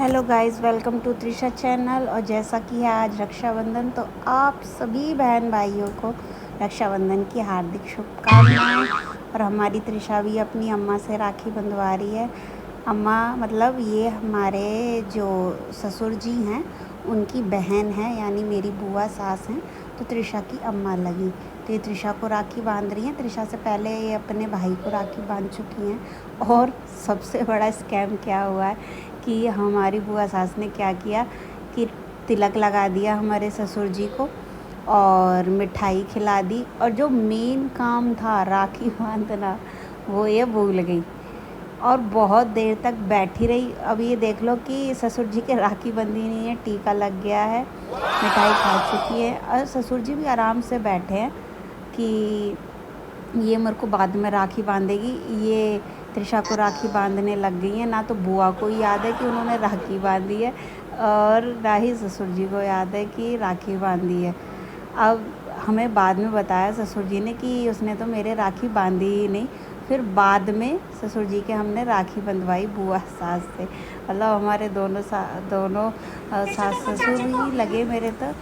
Hello guys, welcome to Trisha channel. और जैसा कि है आज रक्षाबंधन, तो आप सभी बहन भाइयों को रक्षाबंधन की हार्दिक शुभकामनाएं। और हमारी त्रिशा भी अपनी अम्मा से राखी बंधवा रही है। अम्मा मतलब ये हमारे जो ससुर जी हैं उनकी बहन है, यानी मेरी बुआ सास हैं, तो त्रिशा की अम्मा लगी। तो ये त्रिशा को राखी बांध रही हैं। त्रिशा से पहले ये अपने भाई को राखी बांध चुकी हैं। और सबसे बड़ा स्कैम क्या हुआ है कि हमारी बुआ सास ने क्या किया कि तिलक लगा दिया हमारे ससुर जी को और मिठाई खिला दी, और जो मेन काम था राखी बांधना वो ये भूल गई और बहुत देर तक बैठी रही। अब ये देख लो कि ससुर जी के राखी बंधी नहीं है, टीका लग गया है, मिठाई खा चुकी है, और ससुर जी भी आराम से बैठे हैं कि ये मेरे को बाद में राखी बांधेगी। ये त्रिशा को राखी बांधने लग गई हैं। ना तो बुआ को याद है कि उन्होंने राखी बांधी है और ना ही ससुर जी को याद है कि राखी बांधी है। अब हमें बाद में बताया ससुर जी ने कि उसने तो मेरे राखी बांधी ही नहीं। फिर बाद में ससुर जी के हमने राखी बंधवाई बुआ सास से। मतलब हमारे दोनों सास ससुर ही लगे मेरे। तो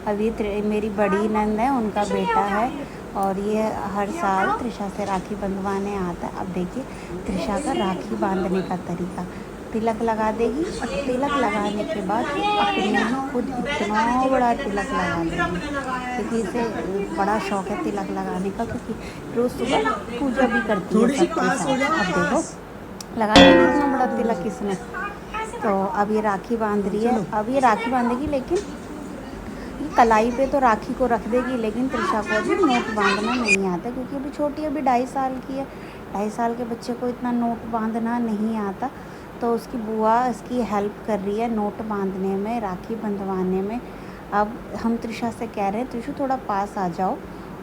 अब ये मेरी बड़ी नंद है, उनका बेटा है, और ये हर साल त्रिशा से राखी बंधवाने आता है। अब देखिए त्रिशा का राखी बांधने का तरीका, तिलक लगा देगी और तिलक लगाने के बाद अपने ही खुद इतना बड़ा तिलक लगा देगी, क्योंकि इसे बड़ा शौक है तिलक लगाने का, क्योंकि रोज़ सुबह पूजा भी करती है सबके साथ। अब देखो लगा देगी इतना बड़ा तिलक इसने। तो अब ये राखी बांध रही है। अब ये राखी बांधेगी, लेकिन कलाई पे तो राखी को रख देगी, लेकिन त्रिशा को अभी नोट बांधना नहीं आता, क्योंकि अभी छोटी, अभी 2.5 साल की है। 2.5 साल के बच्चे को इतना नोट बांधना नहीं आता। तो उसकी बुआ इसकी हेल्प कर रही है नोट बांधने में, राखी बंधवाने में। अब हम त्रिशा से कह रहे हैं, त्रिशु थोड़ा पास आ जाओ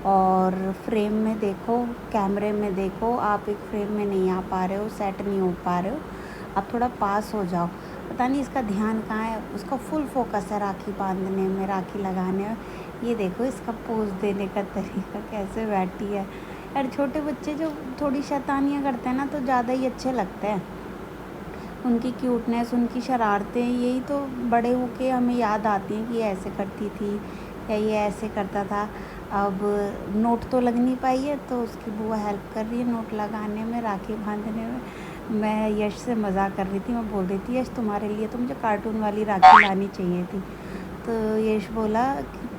और फ्रेम में देखो, कैमरे में देखो। आप एक फ्रेम में नहीं आ पा रहे हो, सेट नहीं हो पा रहे हो, अब थोड़ा पास हो जाओ। पता नहीं इसका ध्यान कहाँ है, उसका फुल फोकस है राखी बांधने में, राखी लगाने में। ये देखो इसका पोज देने का तरीका, कैसे बैठी है। यार छोटे बच्चे जो थोड़ी शैतानियाँ करते हैं ना, तो ज़्यादा ही अच्छे लगते हैं। उनकी क्यूटनेस, उनकी शरारतें, यही तो बड़े होके हमें याद आती हैं कि ये ऐसे करती थी या ये ऐसे करता था। अब नोट तो लग नहीं पाई है, तो उसकी बुआ हेल्प कर रही है नोट लगाने में, राखी बांधने में। मैं यश से मज़ाक कर रही थी, मैं बोल रही थी यश तुम्हारे लिए तो मुझे कार्टून वाली राखी लानी चाहिए थी। तो यश बोला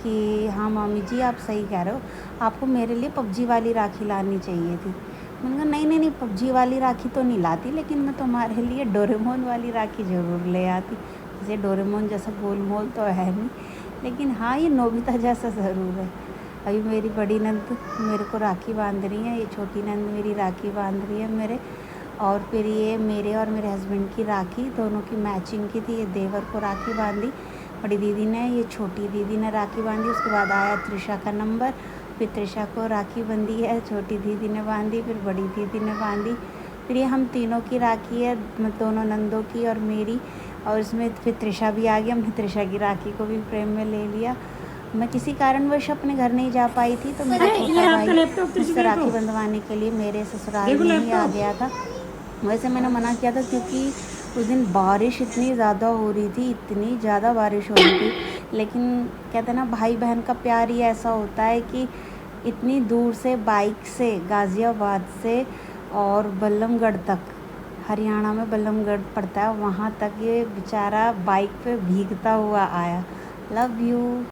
कि हाँ मामी जी आप सही कह रहे हो, आपको मेरे लिए पबजी वाली राखी लानी चाहिए थी। मैंने कहा नहीं नहीं नहीं, पबजी वाली राखी तो नहीं लाती, लेकिन मैं तुम्हारे लिए डोरेमोन वाली राखी ज़रूर ले आती। जैसे डोरेमोन जैसा गोल मोल तो है नहीं, लेकिन हाँ ये नोबिता जैसा ज़रूर है। अभी मेरी बड़ी नंद मेरे को राखी बांध रही है, ये छोटी नंद मेरी राखी बांध रही है मेरे। और फिर ये मेरे और मेरे हस्बैंड की राखी दोनों की मैचिंग की थी। ये देवर को राखी बांधी बड़ी दीदी ने, ये छोटी दीदी ने राखी बांधी। उसके बाद आया त्रिशा का नंबर, फिर त्रिशा को राखी बंधी है, छोटी दीदी ने बांधी, फिर बड़ी दीदी ने बांधी। फिर ये हम तीनों की राखी है, दोनों नंदों की और मेरी। और इसमें फिर त्रिशा भी आ गई, हमने त्रिशा की राखी को भी फ्रेम में ले लिया। मैं किसी कारणवश अपने घर नहीं जा पाई थी, तो मेरा छोटा भाई मुझसे राखी बंधवाने के लिए मेरे ससुराल में ही आ गया था। वैसे मैंने मना किया था, क्योंकि उस दिन बारिश इतनी ज़्यादा हो रही थी, इतनी ज़्यादा बारिश हो रही थी। लेकिन कहते हैं ना, भाई बहन का प्यार ही ऐसा होता है कि इतनी दूर से बाइक से, गाज़ियाबाद से और बल्लमगढ़ तक, हरियाणा में बल्लमगढ़ पड़ता है, वहाँ तक ये बेचारा बाइक पे भीगता हुआ आया। Love you.